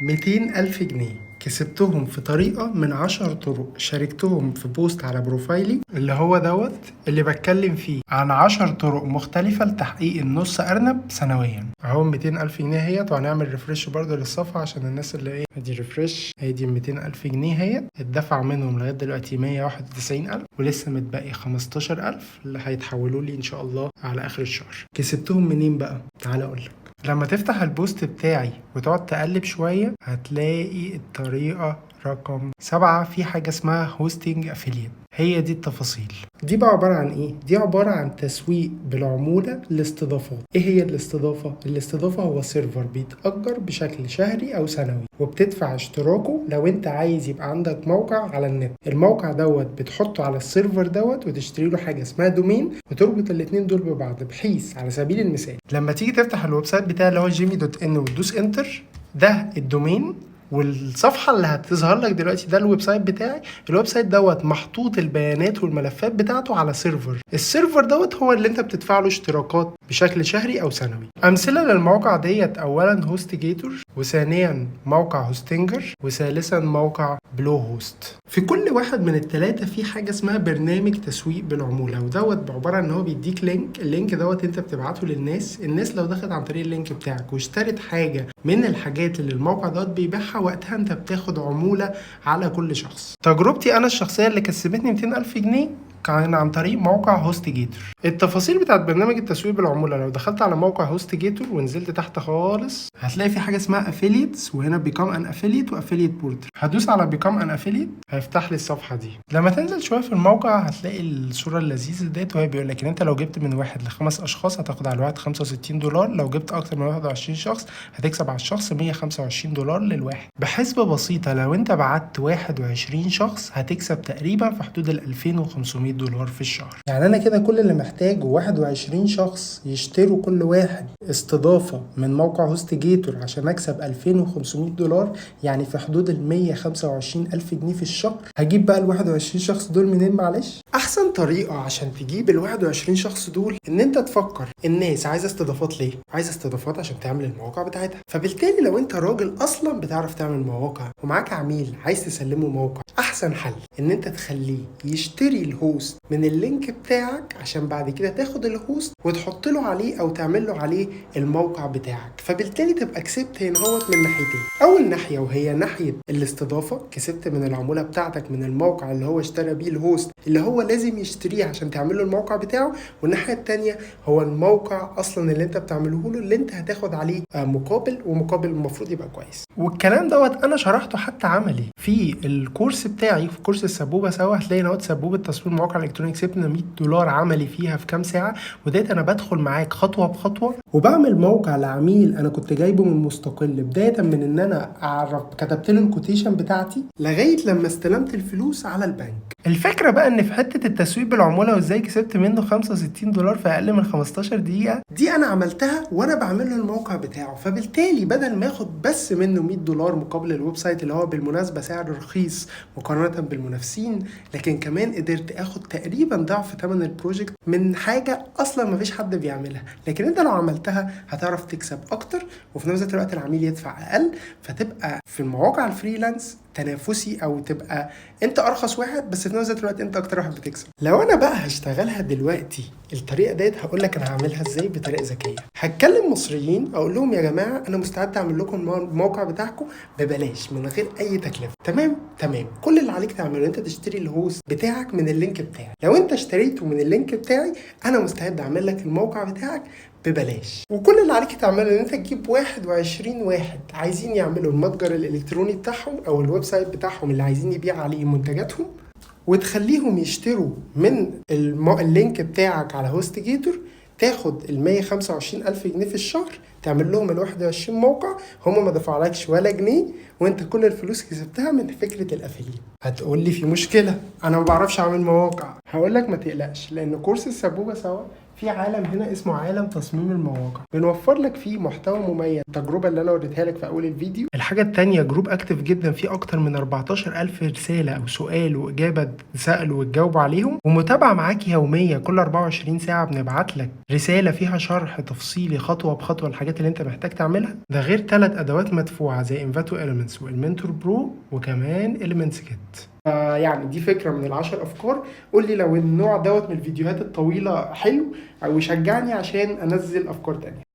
200,000 جنيه كسبتهم في طريقة من 10 طرق شاركتهم في بوست على بروفايلي اللي هو اللي بتكلم فيه عن 10 طرق مختلفة لتحقيق النص أرنب سنويا. اهو 200,000 جنيه هيت، وهنعمل ريفرش برضو للصفحة عشان الناس اللي ادي ريفرش. هي دي 200,000 جنيه هيت، اتدفع منهم لغاية دلوقتي 191,000 ولسه متبقي 15,000 اللي هيتحولوا لي ان شاء الله على اخر الشهر. كسبتهم منين بقى؟ تعال اقولك. لما تفتح البوست بتاعي وتقعد تقلب شوية هتلاقي الطريقة رقم 7 في حاجة اسمها هوستنج افيليت. هي دي التفاصيل. دي بقى عبارة عن ايه؟ دي عبارة عن تسويق بالعمولة لاستضافات. ايه هي الاستضافة؟ الاستضافة هو سيرفر بيتأجر بشكل شهري او سنوي، وبتدفع اشتراكه لو انت عايز يبقى عندك موقع على النت. الموقع بتحطه على السيرفر وتشتري له حاجة اسمها دومين، وتربط الاتنين دول ببعض، بحيث على سبيل المثال لما تيجي تفتح الويب سايت بتاعي اللي هو jimmy.in وتدوس انتر، ده الدومين، والصفحه اللي هتظهر لك دلوقتي ده الويب سايت بتاعي. الويب سايت محطوط البيانات والملفات بتاعته على سيرفر. السيرفر هو اللي انت بتدفع له اشتراكات بشكل شهري او سنوي. امثله للمواقع اولا هوستجيتور، وثانيا موقع هوستنجر، وثالثا موقع بلو هوست. في كل واحد من الثلاثه في حاجه اسمها برنامج تسويق بالعموله، عباره عن ان هو بيديك لينك. اللينك انت بتبعته للناس. الناس لو دخلت عن طريق اللينك بتاعك واشترت حاجه من الحاجات اللي الموقع بيبيعها، وقتها انت بتاخد عمولة على كل شخص. تجربتي انا الشخصية اللي كسبتني 200,000 جنيه كان عن طريق موقع هوستجيتور. التفاصيل بتاعت برنامج التسويق بالعمولة، لو دخلت على موقع هوستجيتور ونزلت تحت خالص هتلاقي في حاجة اسمها افيليتس، وهنا بيكام ان افيليت وافيليت بورتر. هدوس على بيكام ان افيليت هيفتح لي الصفحة دي. لما تنزل شوية في الموقع هتلاقي الصورة اللذيذة وهي بيقول لك ان انت لو جبت من 1 ل5 اشخاص هتاخد على الواحد $65. لو جبت اكتر من 21 شخص هتكسب على الشخص $125 للواحد. بحسبة بسيطة لو انت بعت 21 شخص هتكسب تقريبا في حدود $2500 في الشهر. يعني انا كده كل اللي محتاجه 21 شخص يشتروا كل واحد استضافة من موقع هوستجيتور عشان اكسب $2500، يعني في حدود $125,000 جنيه في الشهر. هجيب بقى 21 شخص دول منين؟ معلش، احسن طريقة عشان تجيب 21 شخص دول ان انت تفكر الناس عايزة استضافات ليه؟ عايزة استضافات عشان تعمل المواقع بتاعتها. فبالتالي لو انت راجل اصلا بتعرف تعمل مواقع ومعاك عميل عايز تسلمه موقع، احسن حل ان انت تخليه يشتري الهوست من اللينك بتاعك، عشان بعد كده تاخد الهوست وتحط له عليه او تعمل له عليه الموقع بتاعك. فبالتالي تبقى كسبت هنا من ناحيتين. اول ناحية وهي ناحية الاستضافة، كسبت من العمولة بتاعتك من الموقع اللي هو اشترى بيه الهوست اللي هو لازم يشتريه عشان تعمل له الموقع بتاعه. والناحية التانية هو الموقع اصلا اللي انت بتعمله له اللي انت هتاخد عليه مقابل، ومقابل المفروض يبقى كويس. والكلام انا شرحته حتى عملي في الكورس بتاعي، في كورس السبوبة سوا. هتلاقي نوت سبوبة تصميم مواقع الكترونية كسبنا $100 عملي فيها في كام ساعة. وديت انا بدخل معاك خطوة بخطوة وبعمل موقع لعميل انا كنت جايبه من مستقل، بداية من ان انا اعرف كتبت له الكوتيشن بتاعتي لغاية لما استلمت الفلوس على البنك. الفكرة بقى ان في حتة التسويق بالعمولة وازاي كسبت منه $65 في اقل من 15 دقيقة، دي انا عملتها وانا بعمل له الموقع بتاعه. فبالتالي بدل ما اخد بس منه $100 مقابل الويب سايت اللي هو بالمناسبة سعر رخيص مقارنة بالمنافسين، لكن كمان قدرت اخد تقريبا ضعف ثمن البروجكت من حاجة اصلا ما فيش حد بيعملها. لكن انت لو عملتها هتعرف تكسب اكتر، وفي نفس الوقت العميل يدفع اقل، فتبقى في المواقع الفريلانس تنافسي، او تبقى انت ارخص واحد بس في نفس الوقت انت اكتر واحد بتكسب. لو انا بقى هشتغلها دلوقتي الطريقه هقول لك انا هعملها ازاي بطريقه ذكيه. هتكلم مصريين اقول لهم يا جماعه انا مستعد اعمل لكم الموقع بتاعكم ببلاش من غير اي تكلفه. تمام. كل اللي عليك تعمله انت تشتري الهوست بتاعك من اللينك بتاعي. لو انت اشتريته من اللينك بتاعي انا مستعد اعمل لك الموقع بتاعك ببلاش. وكل اللي عليك تعمله ان انت تجيب 21 واحد عايزين يعملوا المتجر الالكتروني بتاعهم او الويب سايت بتاعهم اللي عايزين يبيع عليه منتجاتهم، وتخليهم يشتروا من اللينك بتاعك على هوستجيتور. تاخد $125,000 جنيه في الشهر، تعمل لهم 21 موقع، هم ما دفعلكش ولا جنيه، وانت كل الفلوس كسبتها من فكرة الافيليت. هتقول لي في مشكلة انا ما بعرفش اعمل مواقع. هقول لك ما تقلقش، لان كورس السبوبة سوا في عالم هنا اسمه عالم تصميم المواقع، بنوفر لك فيه محتوى مميز، التجربة اللي انا وريتها لك في اول الفيديو. الحاجة التانية جروب اكتف جدا، فيه اكتر من 14,000 رسالة او سؤال واجابة تسألوا وتجاوبوا عليهم، ومتابعة معاك يومية. كل 24 ساعة بنبعت لك رسالة فيها شرح تفصيلي خطوة بخطوة الحاجات اللي انت محتاج تعملها. ده غير 3 ادوات مدفوعة زي انفاتو إليمنتس والمنتور برو وكمان إليمنتس كيت. يعني دي فكرة من ال10 أفكار. قول لي لو النوع دوت من الفيديوهات الطويلة حلو أو يشجعني عشان أنزل أفكار تانية.